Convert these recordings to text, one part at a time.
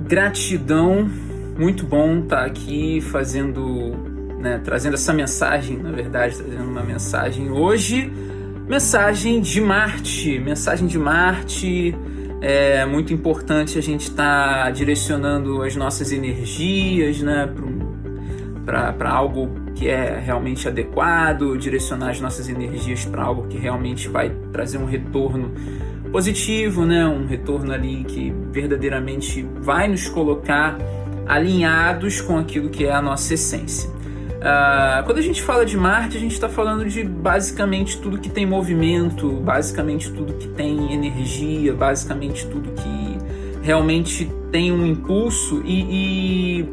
Gratidão, muito bom estar aqui trazendo essa mensagem, na verdade, trazendo uma mensagem hoje, mensagem de Marte, é muito importante a gente estar direcionando as nossas energias, né, para algo que é realmente adequado, direcionar as nossas energias para algo que realmente vai trazer um retorno positivo, né? Um retorno ali que verdadeiramente vai nos colocar alinhados com aquilo que é a nossa essência. Quando a gente fala de Marte, a gente está falando de basicamente tudo que tem movimento, basicamente tudo que tem energia, basicamente tudo que realmente tem um impulso e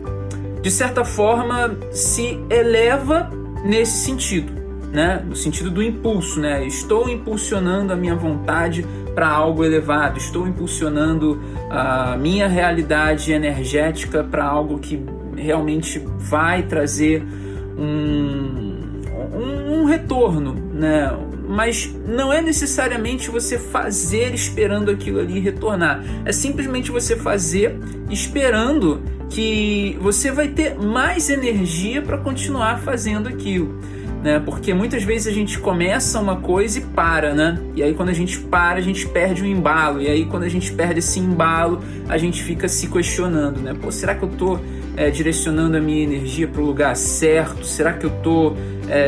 de certa forma se eleva nesse sentido, né? No sentido do impulso, né? Estou impulsionando a minha vontade para algo elevado, estou impulsionando a minha realidade energética para algo que realmente vai trazer um retorno, né? Mas não é necessariamente você fazer esperando aquilo ali retornar, é simplesmente você fazer esperando que você vai ter mais energia para continuar fazendo aquilo, né? Porque muitas vezes a gente começa uma coisa e para, né? E aí quando a gente para, a gente perde o embalo. E aí quando a gente perde esse embalo, a gente fica se questionando, né? Pô, será que eu tô direcionando a minha energia para o lugar certo? Será que eu tô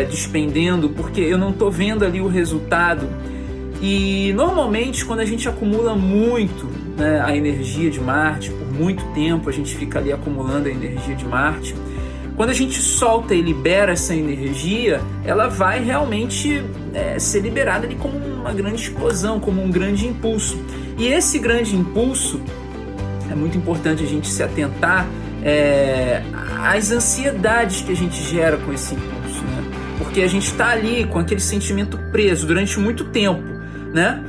despendendo? Porque eu não tô vendo ali o resultado. E normalmente quando a gente acumula muito, né, a energia de Marte, por muito tempo a gente fica ali acumulando a energia de Marte. Quando a gente solta e libera essa energia, ela vai realmente ser liberada ali como uma grande explosão, como um grande impulso. E esse grande impulso, é muito importante a gente se atentar às ansiedades que a gente gera com esse impulso, né? Porque a gente está ali com aquele sentimento preso durante muito tempo, né?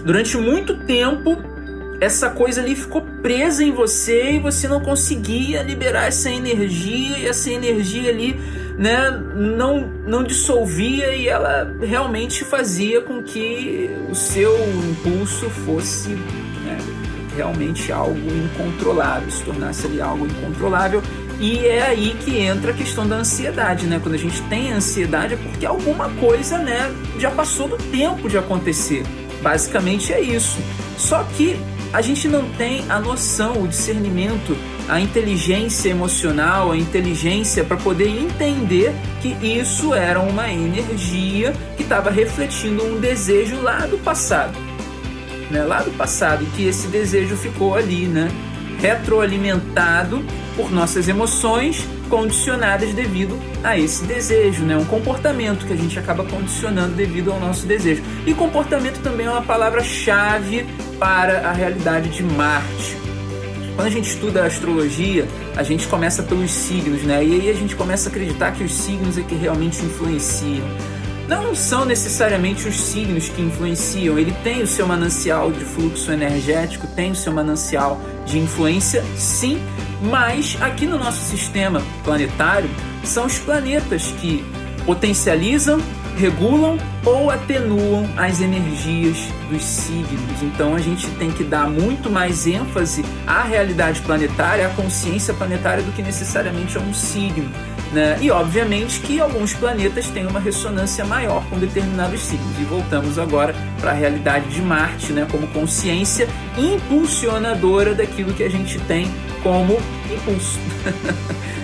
Durante muito tempo, essa coisa ali ficou presa em você e você não conseguia liberar essa energia, e essa energia ali, né, não dissolvia, e ela realmente fazia com que o seu impulso fosse, né, realmente algo incontrolável, se tornasse ali algo incontrolável. E é aí que entra a questão da ansiedade, né? Quando a gente tem ansiedade é porque alguma coisa, né, já passou do tempo de acontecer. Basicamente é isso. Só que a gente não tem a noção, o discernimento, a inteligência emocional, a inteligência para poder entender que isso era uma energia que estava refletindo um desejo lá do passado, né? Lá do passado, e que esse desejo ficou ali, né, retroalimentado por nossas emoções condicionadas devido a esse desejo, né? Um comportamento que a gente acaba condicionando devido ao nosso desejo. E comportamento também é uma palavra-chave para a realidade de Marte. Quando a gente estuda a astrologia, a gente começa pelos signos, né? E aí a gente começa a acreditar que os signos é que realmente influenciam. Não são necessariamente os signos que influenciam. Ele tem o seu manancial de fluxo energético, tem o seu manancial de influência, sim, mas aqui no nosso sistema planetário são os planetas que potencializam, regulam ou atenuam as energias dos signos. Então a gente tem que dar muito mais ênfase à realidade planetária, à consciência planetária, do que necessariamente a um signo, né? E obviamente que alguns planetas têm uma ressonância maior com determinados signos. E voltamos agora para a realidade de Marte, né, como consciência impulsionadora daquilo que a gente tem como impulso.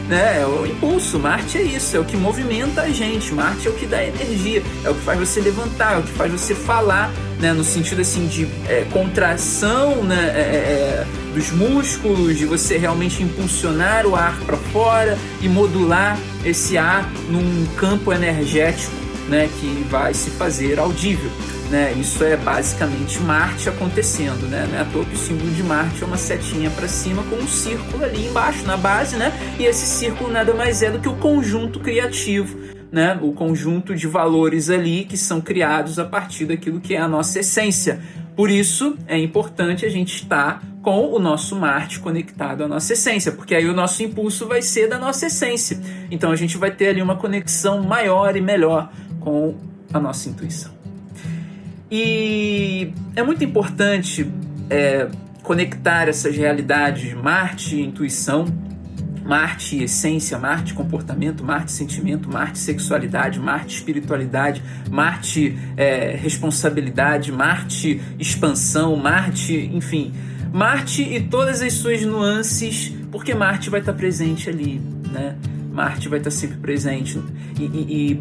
Né? O impulso, Marte é isso, é o que movimenta a gente. Marte é o que dá energia, é o que faz você levantar, é o que faz você falar, né? No sentido assim de contração, né? Dos músculos, de você realmente impulsionar o ar para fora e modular esse ar num campo energético, né, que vai se fazer audível, né? Isso é basicamente Marte acontecendo, né? Não é à toa que o símbolo de Marte é uma setinha para cima com um círculo ali embaixo, na base, né? E esse círculo nada mais é do que o conjunto criativo, né? O conjunto de valores ali que são criados a partir daquilo que é a nossa essência. Por isso é importante a gente estar com o nosso Marte conectado à nossa essência, porque aí o nosso impulso vai ser da nossa essência. Então a gente vai ter ali uma conexão maior e melhor com a nossa intuição. E é muito importante conectar essas realidades, Marte intuição, Marte essência, Marte comportamento, Marte sentimento, Marte sexualidade, Marte espiritualidade, Marte responsabilidade, Marte expansão, Marte, enfim, Marte e todas as suas nuances, porque Marte vai estar presente ali, né? Marte vai estar sempre presente e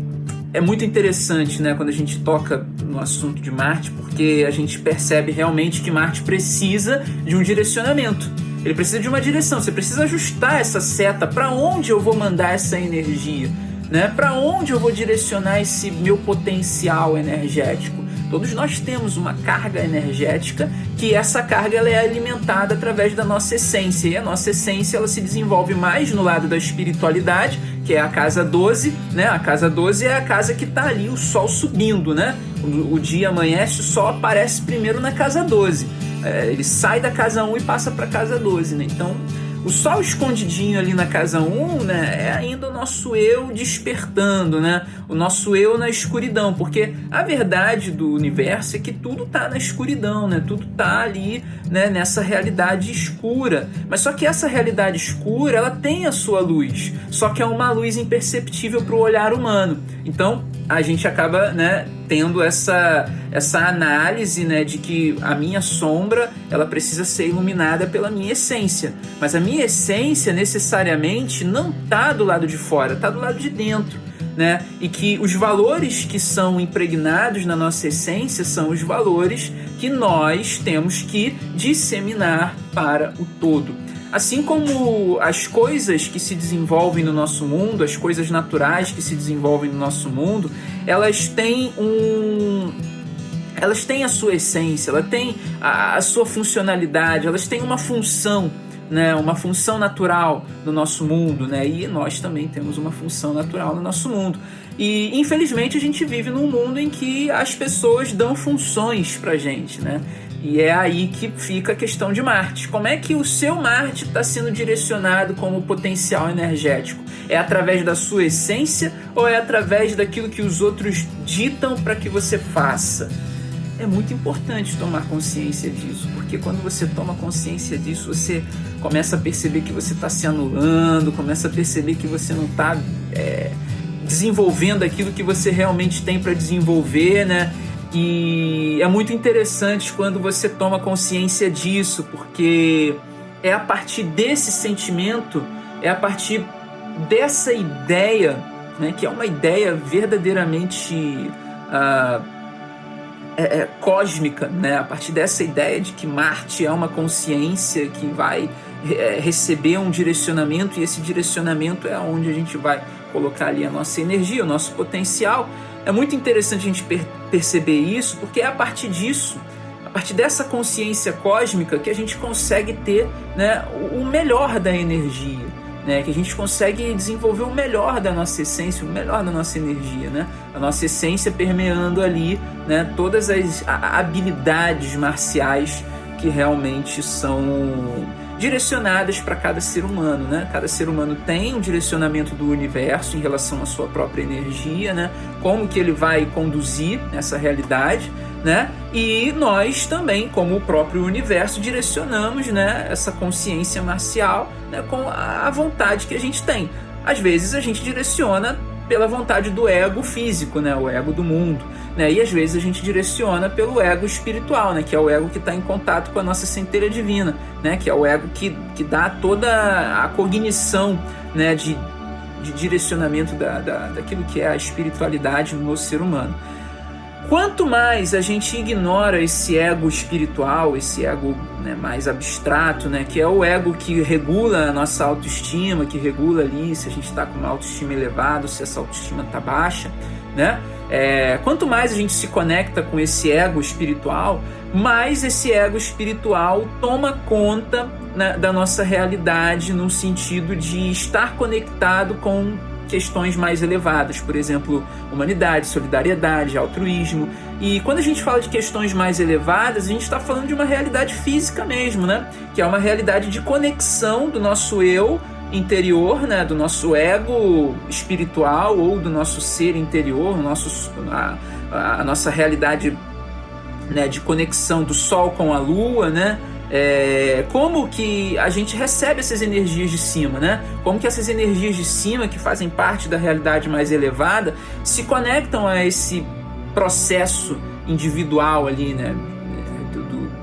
é muito interessante, né, quando a gente toca no assunto de Marte, porque a gente percebe realmente que Marte precisa de um direcionamento. Ele precisa de uma direção, você precisa ajustar essa seta, para onde eu vou mandar essa energia, né? Para onde eu vou direcionar esse meu potencial energético. Todos nós temos uma carga energética, que essa carga ela é alimentada através da nossa essência, e a nossa essência ela se desenvolve mais no lado da espiritualidade, que é a casa 12, né? A casa 12 é a casa que está ali, o sol subindo, né? O dia amanhece, o sol aparece primeiro na casa 12. Ele sai da casa 1 e passa para a casa 12, né? Então, o sol escondidinho ali na casa 1, né, é ainda o nosso eu despertando, né? O nosso eu na escuridão, porque a verdade do universo é que tudo está na escuridão, né? Tudo está ali, né, nessa realidade escura. Mas só que essa realidade escura, ela tem a sua luz, só que é uma luz imperceptível para o olhar humano. Então, a gente acaba, né, tendo essa análise, né, de que a minha sombra ela precisa ser iluminada pela minha essência. Mas a minha essência necessariamente não está do lado de fora, está do lado de dentro, né? E que os valores que são impregnados na nossa essência são os valores que nós temos que disseminar para o todo. Assim como as coisas que se desenvolvem no nosso mundo, as coisas naturais que se desenvolvem no nosso mundo, elas têm a sua essência, elas têm a sua funcionalidade, elas têm uma função, né? Uma função natural no nosso mundo, né? E nós também temos uma função natural no nosso mundo. E infelizmente a gente vive num mundo em que as pessoas dão funções pra gente, né? E é aí que fica a questão de Marte. Como é que o seu Marte está sendo direcionado como potencial energético? É através da sua essência ou é através daquilo que os outros ditam para que você faça? É muito importante tomar consciência disso, porque quando você toma consciência disso, você começa a perceber que você está se anulando, começa a perceber que você não está desenvolvendo aquilo que você realmente tem para desenvolver, né? E é muito interessante quando você toma consciência disso, porque é a partir desse sentimento, é a partir dessa ideia, né, que é uma ideia verdadeiramente cósmica, né, a partir dessa ideia de que Marte é uma consciência que vai receber um direcionamento, e esse direcionamento é onde a gente vai colocar ali a nossa energia, o nosso potencial. É muito interessante a gente perceber isso, porque é a partir disso, a partir dessa consciência cósmica, que a gente consegue ter, né, o melhor da energia, né, que a gente consegue desenvolver o melhor da nossa essência, o melhor da nossa energia, né, a nossa essência permeando ali, né, todas as habilidades marciais que realmente são direcionadas para cada ser humano, né? Cada ser humano tem um direcionamento do universo em relação à sua própria energia, né? Como que ele vai conduzir essa realidade, né? E nós também, como o próprio universo, direcionamos, né, essa consciência marcial, né, com a vontade que a gente tem. Às vezes a gente direciona pela vontade do ego físico, né, o ego do mundo, né, e às vezes a gente direciona pelo ego espiritual, né, que é o ego que está em contato com a nossa centelha divina, né, que é o ego que dá toda a cognição, né, de direcionamento daquilo que é a espiritualidade no ser humano. Quanto mais a gente ignora esse ego espiritual, esse ego, né, mais abstrato, né, que é o ego que regula a nossa autoestima, que regula ali se a gente está com uma autoestima elevada, se essa autoestima está baixa, né? Quanto mais a gente se conecta com esse ego espiritual, mais esse ego espiritual toma conta, né, da nossa realidade, no sentido de estar conectado com questões mais elevadas, por exemplo, humanidade, solidariedade, altruísmo. E quando a gente fala de questões mais elevadas, a gente está falando de uma realidade física mesmo, né? Que é uma realidade de conexão do nosso eu interior, né? Do nosso ego espiritual ou do nosso ser interior, a nossa realidade, né, de conexão do Sol com a Lua, né? como que a gente recebe essas energias de cima, né? Como que essas energias de cima, que fazem parte da realidade mais elevada, se conectam a esse processo individual ali, né?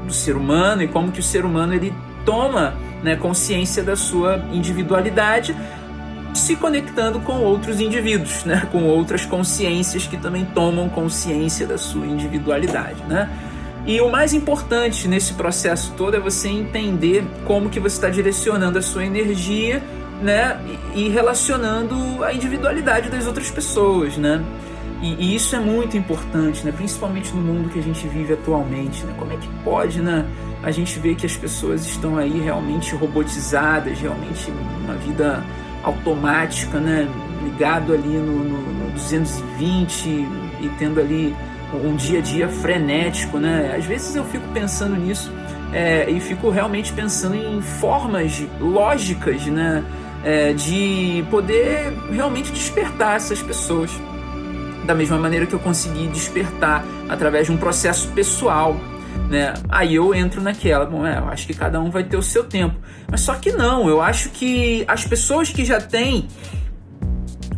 Do ser humano, e como que o ser humano ele toma, né, consciência da sua individualidade, se conectando com outros indivíduos, né? Com outras consciências que também tomam consciência da sua individualidade, né? E o mais importante nesse processo todo é você entender como que você está direcionando a sua energia, né, e relacionando a individualidade das outras pessoas, né? E isso é muito importante, né? Principalmente no mundo que a gente vive atualmente, né? Como é que pode, né, a gente ver que as pessoas estão aí realmente robotizadas, realmente uma vida automática, né? Ligado ali no 220 e tendo ali um dia a dia frenético, né? Às vezes eu fico pensando nisso e fico realmente pensando em formas lógicas, né? De poder realmente despertar essas pessoas da mesma maneira que eu consegui despertar através de um processo pessoal, né? Aí eu entro naquela, eu acho que cada um vai ter o seu tempo, mas só que não, eu acho que as pessoas que já têm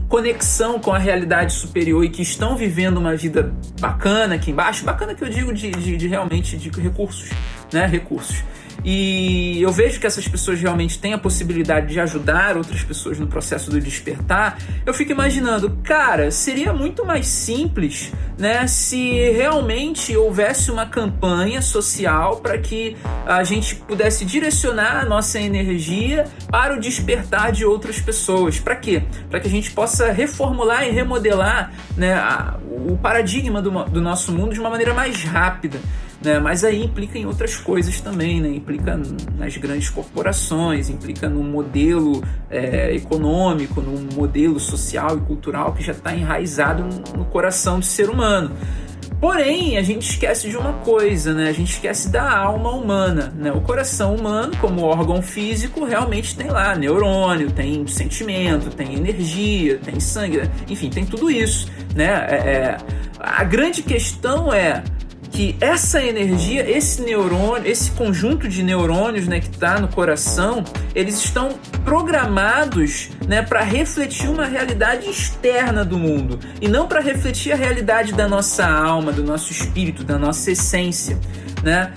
conexão com a realidade superior e que estão vivendo uma vida bacana aqui embaixo, bacana que eu digo de realmente de recursos, né? Recursos. E eu vejo que essas pessoas realmente têm a possibilidade de ajudar outras pessoas no processo do despertar. Eu fico imaginando, cara, seria muito mais simples, né, se realmente houvesse uma campanha social para que a gente pudesse direcionar a nossa energia para o despertar de outras pessoas. Para quê? Para que a gente possa reformular e remodelar, né, o paradigma do nosso mundo de uma maneira mais rápida. Né, mas aí implica em outras coisas também, né? Implica nas grandes corporações, implica num modelo econômico, num modelo social e cultural que já está enraizado no coração do ser humano. Porém, a gente esquece de uma coisa, né? A gente esquece da alma humana, né? O coração humano, como órgão físico, realmente tem lá neurônio, tem sentimento, tem energia, tem sangue, enfim, tem tudo isso, né? A grande questão é que essa energia, esse neurônio, esse conjunto de neurônios, né, que está no coração, eles estão programados, né, para refletir uma realidade externa do mundo e não para refletir a realidade da nossa alma, do nosso espírito, da nossa essência, né?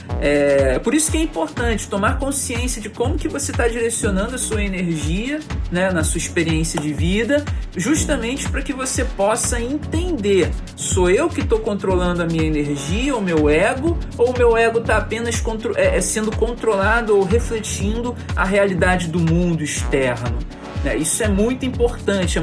Por isso que é importante tomar consciência de como que você está direcionando a sua energia, né, na sua experiência de vida, justamente para que você possa entender: sou eu que estou controlando a minha energia, o meu ego, ou o meu ego está apenas sendo controlado ou refletindo a realidade do mundo externo? Isso é muito importante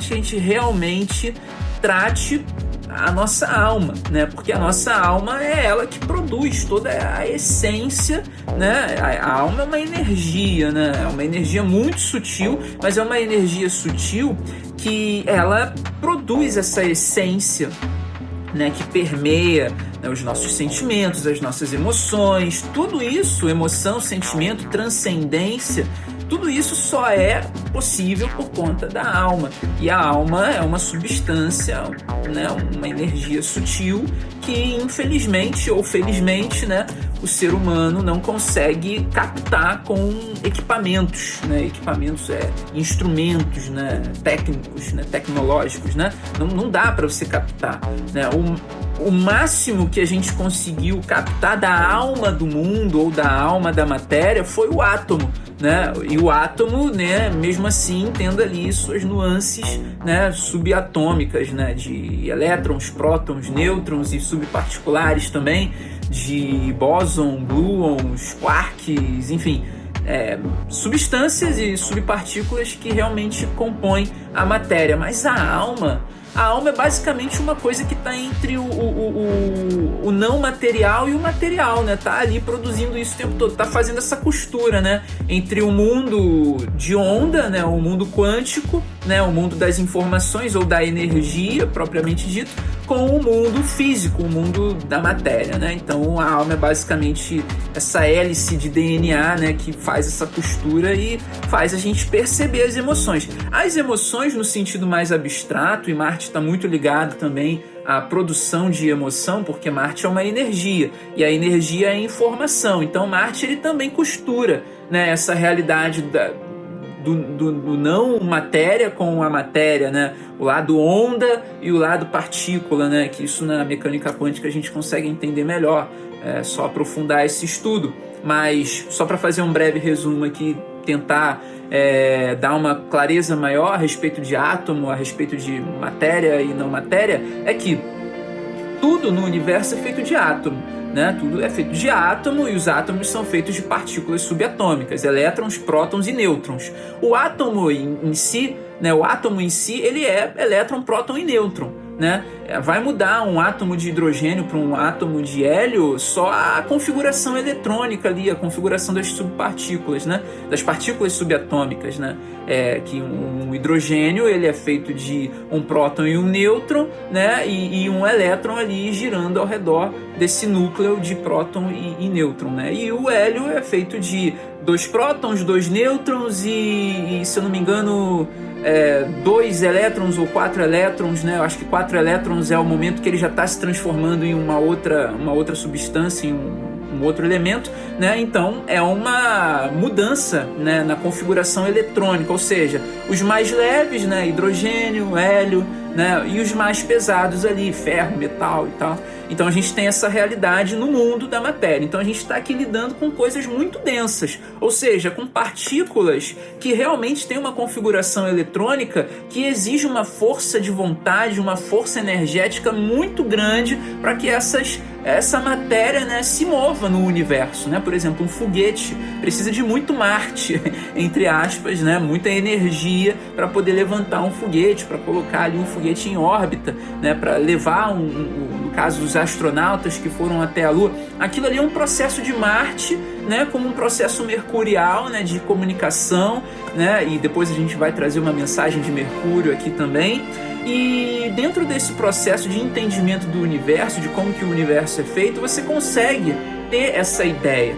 que a gente realmente trate a nossa alma, né? Porque a nossa alma é ela que produz toda a essência, né? A alma é uma energia, né? É uma energia muito sutil, mas é uma energia sutil que ela produz essa essência, né? Que permeia, né, os nossos sentimentos, as nossas emoções, tudo isso, emoção, sentimento, transcendência, tudo isso só é possível por conta da alma. E a alma é uma substância, né, uma energia sutil que, infelizmente ou felizmente, né, o ser humano não consegue captar com equipamentos, né? Equipamentos, instrumentos, né, técnicos, né, tecnológicos, né? Não dá para você captar, né? O máximo que a gente conseguiu captar da alma do mundo ou da alma da matéria foi o átomo, né? E o átomo, né, mesmo assim, tendo ali suas nuances, né, subatômicas, né, de elétrons, prótons, nêutrons e subparticulares também, de bóson, gluons, quarks, enfim, substâncias e subpartículas que realmente compõem a matéria. Mas a alma é basicamente uma coisa que está entre o não material e o material, né? Tá ali produzindo isso o tempo todo, tá fazendo essa costura, né, entre o mundo de onda, né, o mundo quântico, né, o mundo das informações ou da energia propriamente dito, com o mundo físico, o mundo da matéria, né? Então a alma é basicamente essa hélice de DNA, né, que faz essa costura e faz a gente perceber as emoções. As emoções no sentido mais abstrato, e Marte está muito ligado também à produção de emoção, porque Marte é uma energia, e a energia é informação. Então Marte ele também costura, né, essa realidade do não matéria com a matéria, né? O lado onda e o lado partícula, né? Que isso na mecânica quântica a gente consegue entender melhor, só aprofundar esse estudo. Mas só para fazer um breve resumo aqui, tentar dar uma clareza maior a respeito de átomo, a respeito de matéria e não matéria, é que tudo no universo é feito de átomo, né? Tudo é feito de átomo e os átomos são feitos de partículas subatômicas, elétrons, prótons e nêutrons. O átomo em si, né? O átomo em si, ele é elétron, próton e nêutron, né? Vai mudar um átomo de hidrogênio para um átomo de hélio só a configuração eletrônica ali, a configuração das subpartículas, né? Das partículas subatômicas, né? Que um hidrogênio ele é feito de um próton e um nêutron, né? E um elétron ali girando ao redor desse núcleo de próton e nêutron, né? E o hélio é feito de 2 prótons, 2 nêutrons e se eu não me engano 2 elétrons ou 4 elétrons, né? Eu acho que 4 elétrons é o momento que ele já está se transformando em uma outra substância, em um outro elemento, né? Então é uma mudança, né, na configuração eletrônica, ou seja, os mais leves, né, hidrogênio, hélio, né, e os mais pesados ali, ferro, metal e tal. Então a gente tem essa realidade no mundo da matéria. Então a gente está aqui lidando com coisas muito densas, ou seja, com partículas que realmente têm uma configuração eletrônica que exige uma força de vontade, uma força energética muito grande para que essa matéria, né, se mova no universo, né? Por exemplo, um foguete precisa de muito Marte, entre aspas, né? Muita energia para poder levantar um foguete, para colocar ali um foguete em órbita, né? Para levar no caso dos astronautas que foram até a Lua. Aquilo ali é um processo de Marte, né? Como um processo mercurial, né? De comunicação, né? E depois a gente vai trazer uma mensagem de Mercúrio aqui também. E dentro desse processo de entendimento do universo, de como que o universo é feito, você consegue ter essa ideia.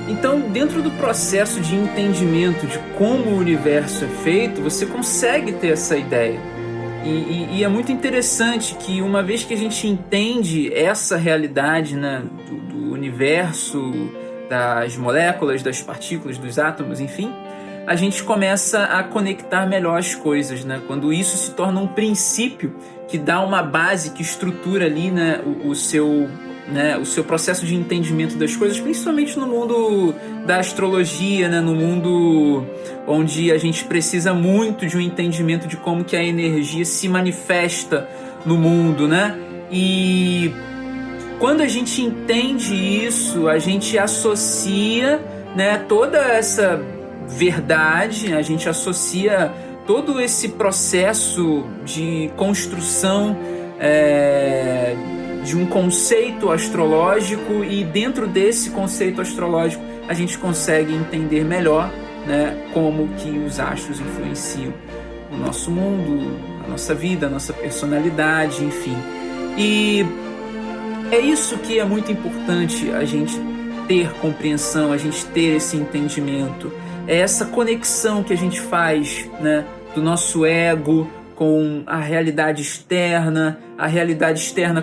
Então, dentro do processo de entendimento de como o universo é feito, você consegue ter essa ideia. E é muito interessante que uma vez que a gente entende essa realidade, né, do universo, das moléculas, das partículas, dos átomos, enfim, a gente começa a conectar melhor as coisas, né? Quando isso se torna um princípio que dá uma base, que estrutura ali, né, o seu processo de entendimento das coisas, principalmente no mundo da astrologia, né, no mundo onde a gente precisa muito de um entendimento de como que a energia se manifesta no mundo, né? E quando a gente entende isso, a gente associa, né, toda essa verdade, a gente associa todo esse processo de construção de um conceito astrológico, e dentro desse conceito astrológico a gente consegue entender melhor, né, como que os astros influenciam o nosso mundo, a nossa vida, a nossa personalidade, enfim. E é isso que é muito importante a gente ter compreensão, a gente ter esse entendimento. É essa conexão que a gente faz, né, do nosso ego com a realidade externa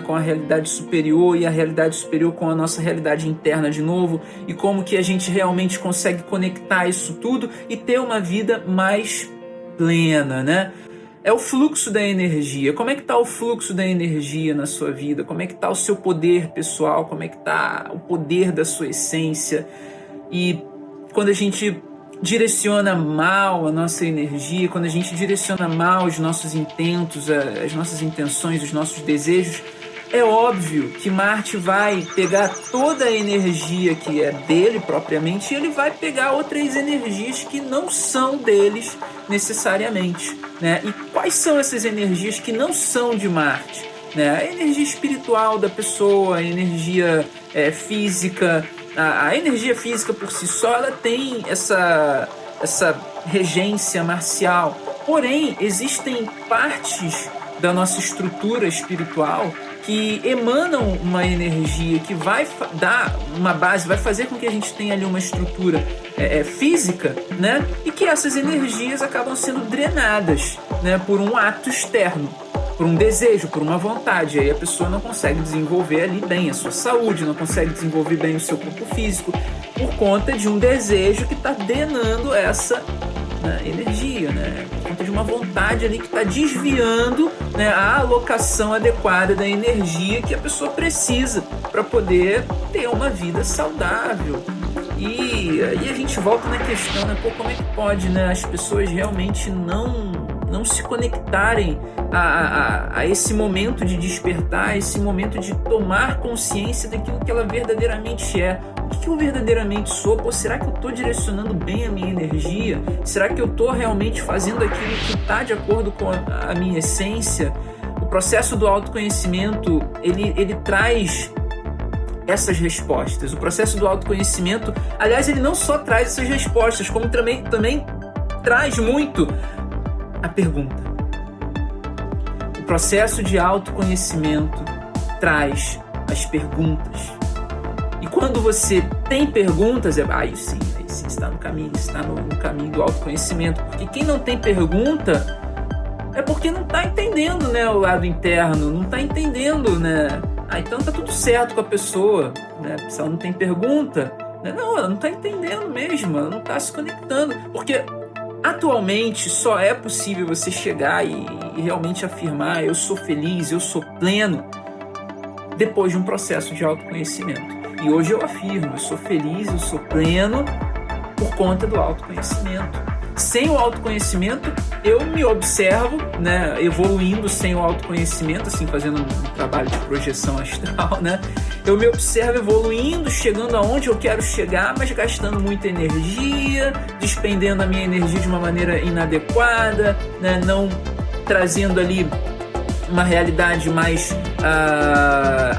com a realidade superior e a realidade superior com a nossa realidade interna de novo, e como que a gente realmente consegue conectar isso tudo e ter uma vida mais plena, né? É o fluxo da energia. Como é que está o fluxo da energia na sua vida? Como é que está o seu poder pessoal? Como é que está o poder da sua essência? E quando a gente direciona mal a nossa energia, quando a gente direciona mal os nossos intentos, as nossas intenções, os nossos desejos, é óbvio que Marte vai pegar toda a energia que é dele propriamente e ele vai pegar outras energias que não são deles necessariamente, né? E quais são essas energias que não são de Marte? né? A energia espiritual da pessoa, a energia física, a energia física por si só, ela tem essa regência marcial. Porém, existem partes da nossa estrutura espiritual que emanam uma energia que vai dar uma base, vai fazer com que a gente tenha ali uma estrutura física, né? E que essas energias acabam sendo drenadas, né? Por um ato externo, por um desejo, por uma vontade. Aí a pessoa não consegue desenvolver ali bem a sua saúde, não consegue desenvolver bem o seu corpo físico, por conta de um desejo que está drenando essa energia, né? Por conta de uma vontade ali que está desviando, né, a alocação adequada da energia que a pessoa precisa para poder ter uma vida saudável. E aí a gente volta na questão, né? Pô, como é que pode, né, as pessoas realmente não se conectarem a esse momento de despertar, esse momento de tomar consciência daquilo que ela verdadeiramente é. O que eu verdadeiramente sou? Pô, será que eu estou direcionando bem a minha energia? Será que eu estou realmente fazendo aquilo que está de acordo com a minha essência? O processo do autoconhecimento, ele traz essas respostas. O processo do autoconhecimento, aliás, ele não só traz essas respostas, como também traz muito a pergunta. O processo de autoconhecimento traz as perguntas. E quando você tem perguntas, aí sim, está no caminho, está no caminho do autoconhecimento. Porque quem não tem pergunta é porque não está entendendo, né, o lado interno, não está entendendo, né? Então tá tudo certo com a pessoa, né? Se ela não tem pergunta, né? Não, ela não está entendendo mesmo, ela não está se conectando. Porque atualmente só é possível você chegar e realmente afirmar: eu sou feliz, eu sou pleno, depois de um processo de autoconhecimento. E hoje eu afirmo: eu sou feliz, eu sou pleno por conta do autoconhecimento. Sem o autoconhecimento, eu me observo, né, evoluindo sem o autoconhecimento, assim, fazendo um trabalho de projeção astral, né? Eu me observo evoluindo, chegando aonde eu quero chegar, mas gastando muita energia, despendendo a minha energia de uma maneira inadequada, né? Não trazendo ali uma realidade mais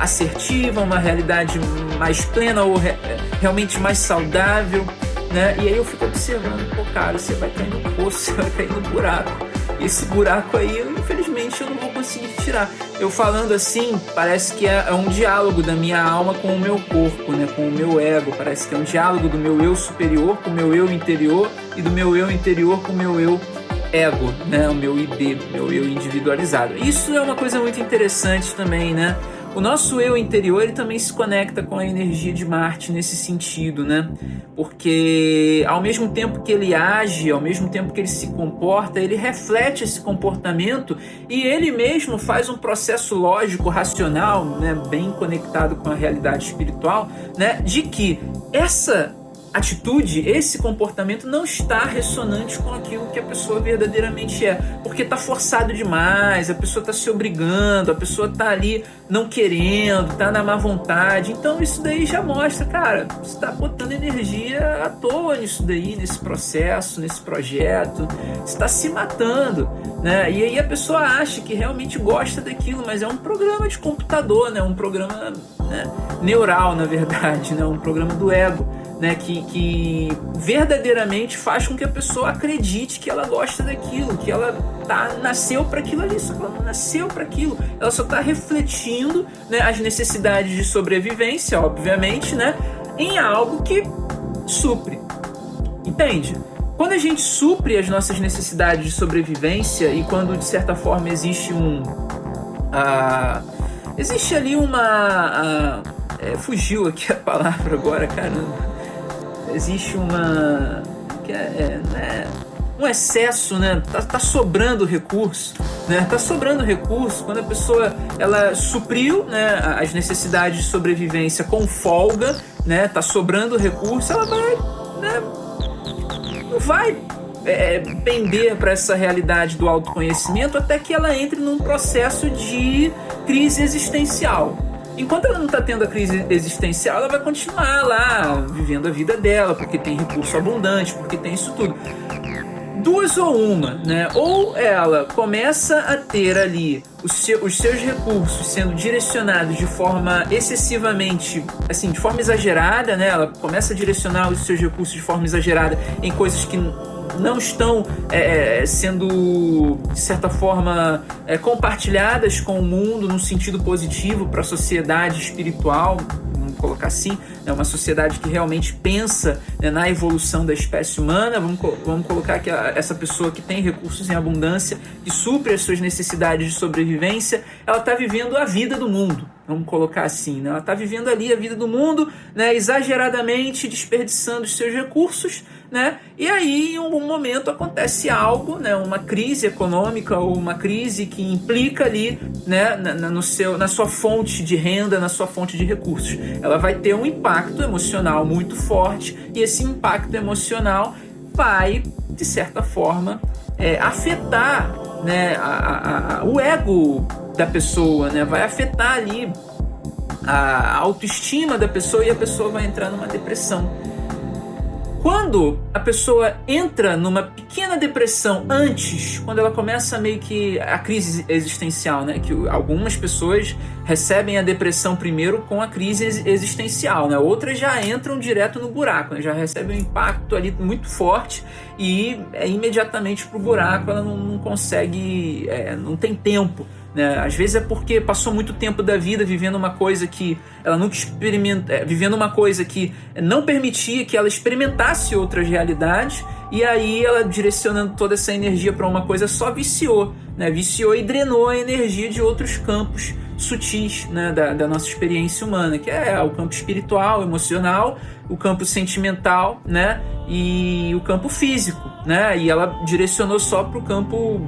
assertiva, uma realidade mais plena ou realmente mais saudável, né? E aí eu fico observando: pô, cara, você vai cair no poço, você vai cair no buraco. E esse buraco aí, infelizmente, eu não vou conseguir tirar. Eu falando assim, parece que é um diálogo da minha alma com o meu corpo, né? Com o meu ego. Parece que é um diálogo do meu eu superior com o meu eu interior e do meu eu interior com o meu eu ego, né? O meu ID, meu eu individualizado. Isso é uma coisa muito interessante também, né? O nosso eu interior, ele também se conecta com a energia de Marte nesse sentido, né? Porque ao mesmo tempo que ele age, ao mesmo tempo que ele se comporta, ele reflete esse comportamento e ele mesmo faz um processo lógico, racional, né? Bem conectado com a realidade espiritual, né? De que essa atitude, esse comportamento não está ressonante com aquilo que a pessoa verdadeiramente é, porque está forçado demais, a pessoa está se obrigando, a pessoa está ali não querendo, está na má vontade. Então isso daí já mostra, cara, você está botando energia à toa nisso daí, nesse processo, nesse projeto, você está se matando, né? E aí a pessoa acha que realmente gosta daquilo, mas é um programa de computador, né? Um programa, né, neural, na verdade, né? Um programa do ego, né, que verdadeiramente faz com que a pessoa acredite que ela gosta daquilo, que ela nasceu para aquilo ali, só que ela não nasceu para aquilo, ela só está refletindo, né, as necessidades de sobrevivência, obviamente, né, em algo que supre. Entende? Quando a gente supre as nossas necessidades de sobrevivência e quando, de certa forma, existe existe ali uma... fugiu aqui a palavra agora, caramba. Existe um excesso, né? Tá sobrando recurso, né? Tá sobrando recurso quando a pessoa ela supriu, né, as necessidades de sobrevivência com folga, né? Tá sobrando recurso, ela vai, né? Não vai pender para essa realidade do autoconhecimento até que ela entre num processo de crise existencial. Enquanto ela não está tendo a crise existencial, ela vai continuar lá, vivendo a vida dela, porque tem recurso abundante, porque tem isso tudo. duas ou uma, né? Ou ela começa a ter ali os seus recursos sendo direcionados de forma excessivamente, assim, de forma exagerada, né? Ela começa a direcionar os seus recursos de forma exagerada em coisas que não estão sendo, de certa forma, compartilhadas com o mundo num sentido positivo para a sociedade espiritual, vamos colocar assim, é uma sociedade que realmente pensa, né, na evolução da espécie humana. Vamos colocar que essa pessoa que tem recursos em abundância, que supre as suas necessidades de sobrevivência, ela está vivendo a vida do mundo. Vamos colocar assim, né? Ela está vivendo ali a vida do mundo, né, exageradamente desperdiçando os seus recursos, né? E aí, em algum momento, acontece algo, né, uma crise econômica ou uma crise que implica ali, né, na sua fonte de renda, na sua fonte de recursos. Ela vai ter um impacto emocional muito forte, e esse impacto emocional vai, de certa forma, afetar, né, o ego da pessoa, né? Vai afetar ali a autoestima da pessoa, e a pessoa vai entrar numa depressão. Quando a pessoa entra numa pequena depressão antes, quando ela começa meio que a crise existencial, né? Que algumas pessoas recebem a depressão primeiro com a crise existencial, né? Outras já entram direto no buraco, né? Já recebem um impacto ali muito forte e imediatamente pro buraco. Ela não consegue, não tem tempo, né? Às vezes é porque passou muito tempo da vida vivendo uma coisa que ela nunca experimenta, vivendo uma coisa que não permitia que ela experimentasse outras realidades, e aí ela, direcionando toda essa energia para uma coisa só, viciou, né? Viciou e drenou a energia de outros campos sutis, né, da nossa experiência humana, que é o campo espiritual, emocional, o campo sentimental, né, e o campo físico, né? E ela direcionou só para o campo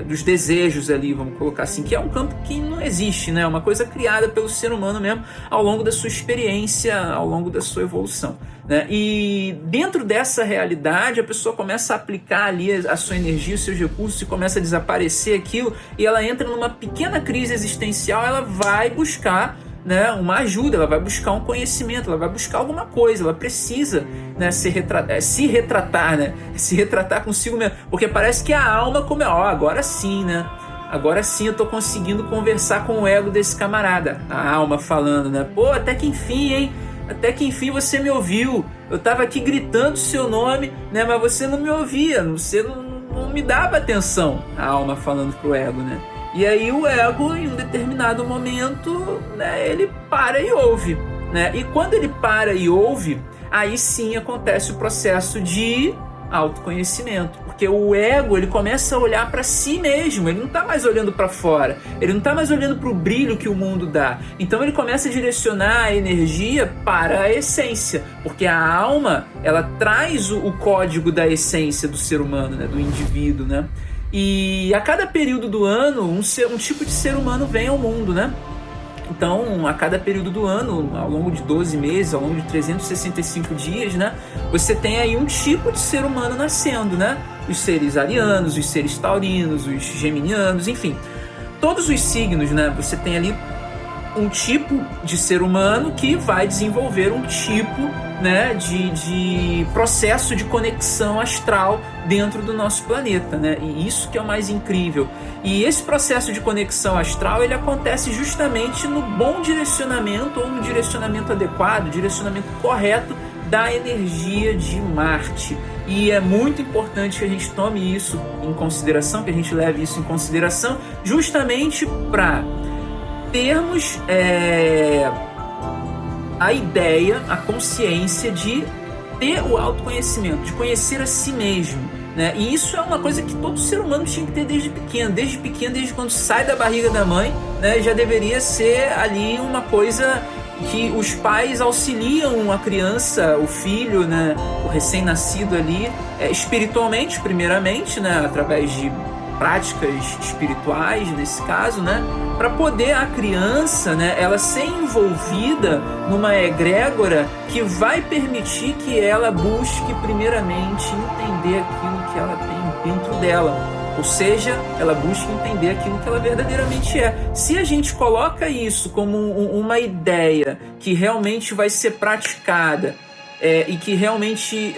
dos desejos ali, vamos colocar assim, que é um campo que não existe, né? É uma coisa criada pelo ser humano mesmo ao longo da sua experiência, ao longo da sua evolução, né? E dentro dessa realidade a pessoa começa a aplicar ali a sua energia, os seus recursos, e começa a desaparecer aquilo, e ela entra numa pequena crise existencial. Ela vai buscar, né, uma ajuda, ela vai buscar um conhecimento, ela vai buscar alguma coisa, ela precisa, né, se retratar, né, se retratar consigo mesmo, porque parece que a alma, como agora sim, né, agora sim eu tô conseguindo conversar com o ego desse camarada, a alma falando, né, pô, até que enfim, hein, até que enfim você me ouviu, eu tava aqui gritando seu nome, né, mas você não me ouvia, você não me dava atenção, a alma falando pro ego, né. E aí o ego, em um determinado momento, né, ele para e ouve, né? E quando ele para e ouve, aí sim acontece o processo de autoconhecimento, porque o ego, ele começa a olhar para si mesmo, ele não está mais olhando para fora, ele não está mais olhando para o brilho que o mundo dá. Então ele começa a direcionar a energia para a essência, porque a alma, ela traz o código da essência do ser humano, né, do indivíduo, né? E a cada período do ano, um tipo de ser humano vem ao mundo, né? Então, a cada período do ano, ao longo de 12 meses, ao longo de 365 dias, né? Você tem aí um tipo de ser humano nascendo, né? Os seres arianos, os seres taurinos, os geminianos, enfim. Todos os signos, né? Você tem ali um tipo de ser humano que vai desenvolver um tipo, né, de processo de conexão astral dentro do nosso planeta, né? E isso que é o mais incrível. E esse processo de conexão astral, ele acontece justamente no bom direcionamento, ou no direcionamento adequado, direcionamento correto da energia de Marte. E é muito importante que a gente tome isso em consideração, que a gente leve isso em consideração, justamente para termos a ideia, a consciência de ter o autoconhecimento, de conhecer a si mesmo, né? E isso é uma coisa que todo ser humano tinha que ter desde pequeno, desde quando sai da barriga da mãe, né? Já deveria ser ali uma coisa que os pais auxiliam a criança, o filho, né? O recém-nascido ali, espiritualmente, primeiramente, né? Através de práticas espirituais, nesse caso, né, para poder a criança, né, ela ser envolvida numa egrégora que vai permitir que ela busque primeiramente entender aquilo que ela tem dentro dela, ou seja, ela busca entender aquilo que ela verdadeiramente é. Se a gente coloca isso como uma ideia que realmente vai ser praticada e que realmente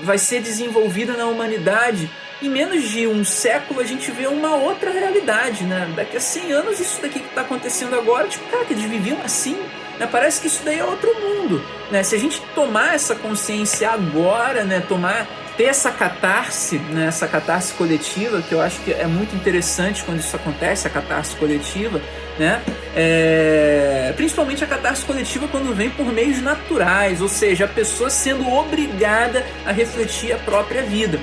vai ser desenvolvida na humanidade, em menos de um século a gente vê uma outra realidade, né? Daqui a 100 anos isso daqui que está acontecendo agora, tipo, cara, que eles viviam assim, né? Parece que isso daí é outro mundo, né? Se a gente tomar essa consciência agora, né? Ter essa catarse, né? Essa catarse coletiva, que eu acho que é muito interessante quando isso acontece, a catarse coletiva, né? Principalmente a catarse coletiva quando vem por meios naturais, ou seja, a pessoa sendo obrigada a refletir a própria vida.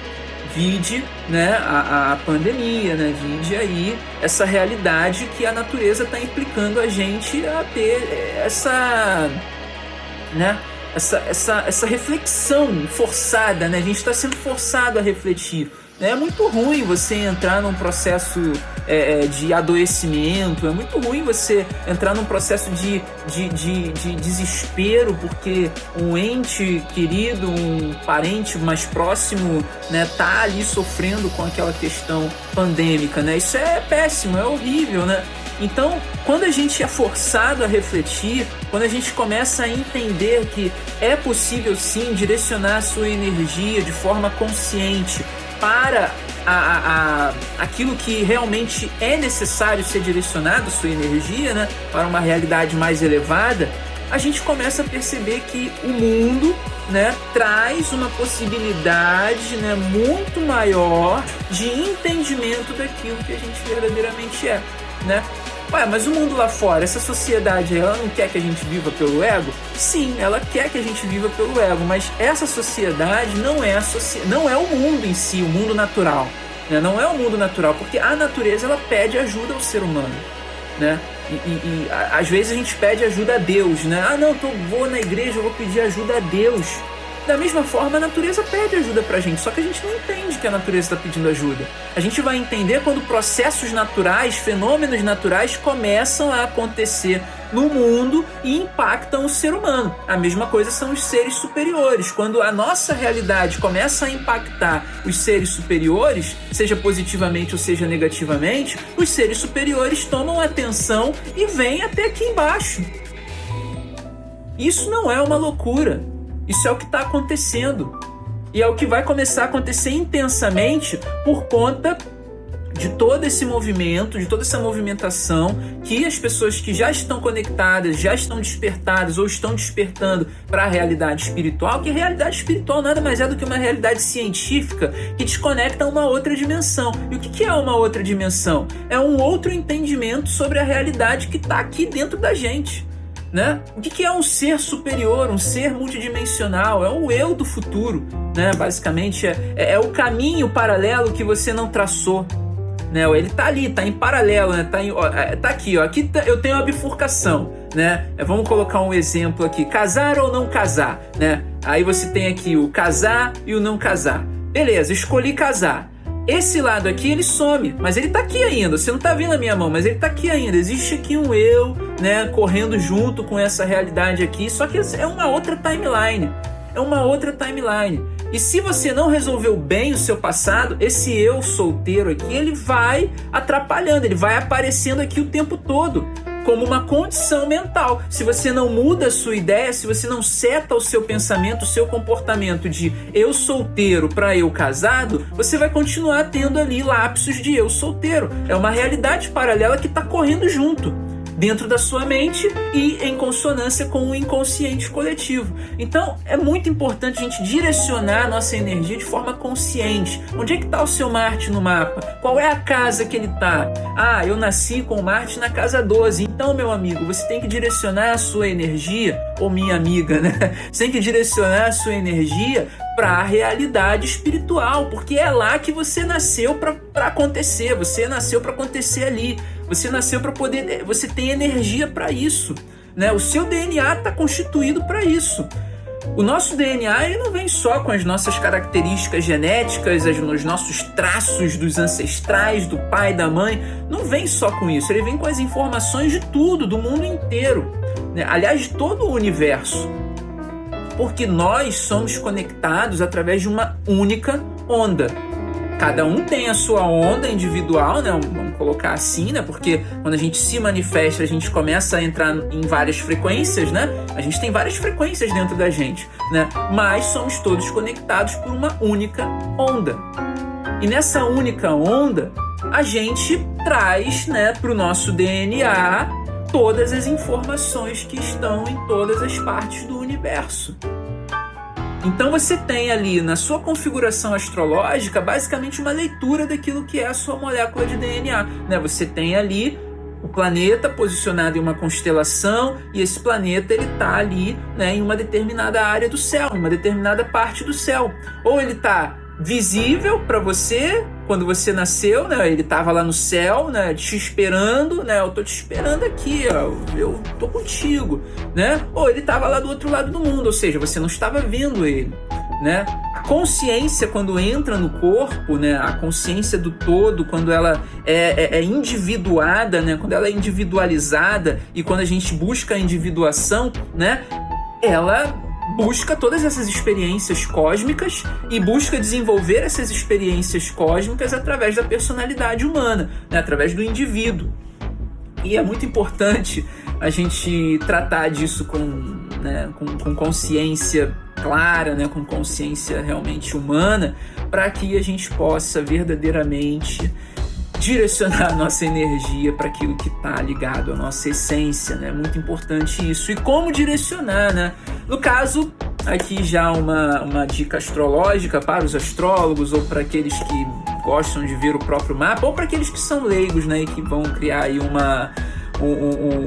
Vide, né, a pandemia, né, vide aí essa realidade que a natureza está implicando a gente a ter essa reflexão forçada, né? A gente está sendo forçado a refletir. É muito ruim você entrar num processo de adoecimento, é muito ruim você entrar num processo de desespero porque um ente querido, um parente mais próximo, né, tá ali sofrendo com aquela questão pandêmica, né? Isso é péssimo, é horrível, né? Então, quando a gente é forçado a refletir, quando a gente começa a entender que é possível sim direcionar a sua energia de forma consciente para aquilo que realmente é necessário ser direcionado, sua energia, né, para uma realidade mais elevada, a gente começa a perceber que o mundo, né, traz uma possibilidade, né, muito maior de entendimento daquilo que a gente verdadeiramente é, né? Ué, mas o mundo lá fora, essa sociedade, ela não quer que a gente viva pelo ego? Sim, ela quer que a gente viva pelo ego, mas essa sociedade não é o mundo em si, o mundo natural, né? Não é o mundo natural, porque a natureza ela pede ajuda ao ser humano, né? E às vezes a gente pede ajuda a Deus, né? Ah, não, vou na igreja, eu vou pedir ajuda a Deus. Da mesma forma, a natureza pede ajuda pra gente, só que a gente não entende que a natureza está pedindo ajuda. A gente vai entender quando processos naturais, fenômenos naturais começam a acontecer no mundo e impactam o ser humano. A mesma coisa são os seres superiores. Quando a nossa realidade começa a impactar os seres superiores, seja positivamente ou seja negativamente, os seres superiores tomam atenção e vêm até aqui embaixo. Isso não é uma loucura. Isso é o que está acontecendo. E é o que vai começar a acontecer intensamente por conta de todo esse movimento, de toda essa movimentação que as pessoas que já estão conectadas, já estão despertadas ou estão despertando para a realidade espiritual, que a realidade espiritual nada mais é do que uma realidade científica que desconecta a uma outra dimensão. E o que é uma outra dimensão? É um outro entendimento sobre a realidade que está aqui dentro da gente. Né? O que é um ser superior, um ser multidimensional? É o eu do futuro, né? Basicamente é o caminho paralelo que você não traçou, né? Ele tá ali, tá em paralelo, né? Tá aqui, ó. Aqui eu tenho a bifurcação, né? Vamos colocar um exemplo aqui: casar ou não casar, né? Aí você tem aqui o casar e o não casar. Beleza, escolhi casar. Esse lado aqui, ele some, mas ele tá aqui ainda. Você não tá vendo a minha mão, mas ele tá aqui ainda. Existe aqui um eu, né, correndo junto com essa realidade aqui, só que é uma outra timeline. É uma outra timeline. E se você não resolveu bem o seu passado, esse eu solteiro aqui, ele vai atrapalhando, ele vai aparecendo aqui o tempo todo, como uma condição mental. Se você não muda a sua ideia, se você não seta o seu pensamento, o seu comportamento de eu solteiro para eu casado, você vai continuar tendo ali lapsos de eu solteiro. É uma realidade paralela que está correndo junto, dentro da sua mente e em consonância com o inconsciente coletivo. Então, é muito importante a gente direcionar a nossa energia de forma consciente. Onde é que está o seu Marte no mapa? Qual é a casa que ele está? Ah, eu nasci com Marte na casa 12. Então, meu amigo, você tem que direcionar a sua energia, ou minha amiga, né? Você tem que direcionar a sua energia para a realidade espiritual, porque é lá que você nasceu para acontecer. Você nasceu para acontecer ali. Você nasceu para poder... Você tem energia para isso, né? O seu DNA está constituído para isso. O nosso DNA ele não vem só com as nossas características genéticas, os nossos traços dos ancestrais, do pai, da mãe. Não vem só com isso. Ele vem com as informações de tudo, do mundo inteiro, né? Aliás, de todo o universo. Porque nós somos conectados através de uma única onda. Cada um tem a sua onda individual, né? Vamos colocar assim, né? Porque quando a gente se manifesta, a gente começa a entrar em várias frequências, né? A gente tem várias frequências dentro da gente, né? Mas somos todos conectados por uma única onda. E nessa única onda, a gente traz, né, para o nosso DNA todas as informações que estão em todas as partes do universo. Então você tem ali na sua configuração astrológica basicamente uma leitura daquilo que é a sua molécula de DNA, né? Você tem ali o planeta posicionado em uma constelação e esse planeta ele está ali, né, em uma determinada área do céu, em uma determinada parte do céu. Ou ele está visível para você quando você nasceu, né? Ele estava lá no céu, né? Te esperando, né? Eu tô te esperando aqui, ó. Eu tô contigo, né? Ou ele estava lá do outro lado do mundo, ou seja, você não estava vendo ele, né? A consciência quando entra no corpo, né? A consciência do todo, quando ela é individuada, né? Quando ela é individualizada e quando a gente busca a individuação, né? Ela busca todas essas experiências cósmicas e busca desenvolver essas experiências cósmicas através da personalidade humana, né? Através do indivíduo. E é muito importante a gente tratar disso com consciência clara, né? Com consciência realmente humana, para que a gente possa verdadeiramente direcionar a nossa energia para aquilo que está ligado à nossa essência, né? Muito importante isso. E como direcionar, né? No caso, aqui já uma dica astrológica para os astrólogos ou para aqueles que gostam de ver o próprio mapa ou para aqueles que são leigos, né? E que vão criar aí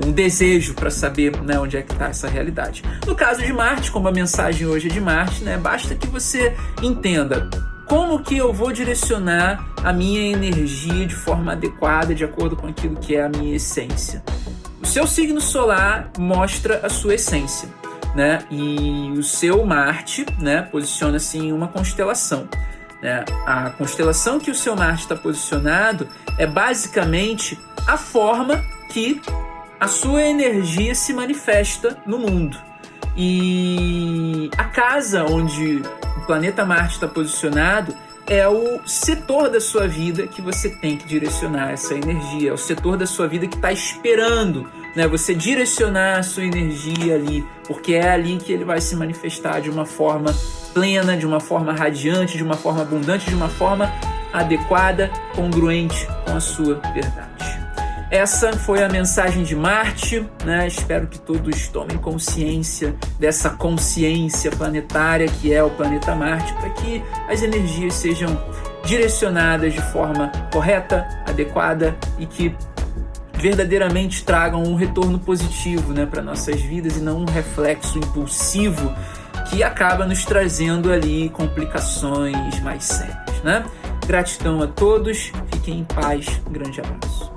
um desejo para saber, né, onde é que está essa realidade. No caso de Marte, como a mensagem hoje é de Marte, né? Basta que você entenda como que eu vou direcionar a minha energia de forma adequada, de acordo com aquilo que é a minha essência. O seu signo solar mostra a sua essência, né? E o seu Marte, né, posiciona-se em uma constelação, né? A constelação que o seu Marte está posicionado é basicamente a forma que a sua energia se manifesta no mundo. E a casa onde o planeta Marte está posicionado é o setor da sua vida que você tem que direcionar essa energia, é o setor da sua vida que está esperando, né, você direcionar a sua energia ali, porque é ali que ele vai se manifestar de uma forma plena, de uma forma radiante, de uma forma abundante, de uma forma adequada, congruente com a sua verdade. Essa foi a mensagem de Marte, né? Espero que todos tomem consciência dessa consciência planetária que é o planeta Marte, para que as energias sejam direcionadas de forma correta, adequada e que verdadeiramente tragam um retorno positivo, né, para nossas vidas e não um reflexo impulsivo que acaba nos trazendo ali complicações mais sérias, né? Gratidão a todos, fiquem em paz, um grande abraço.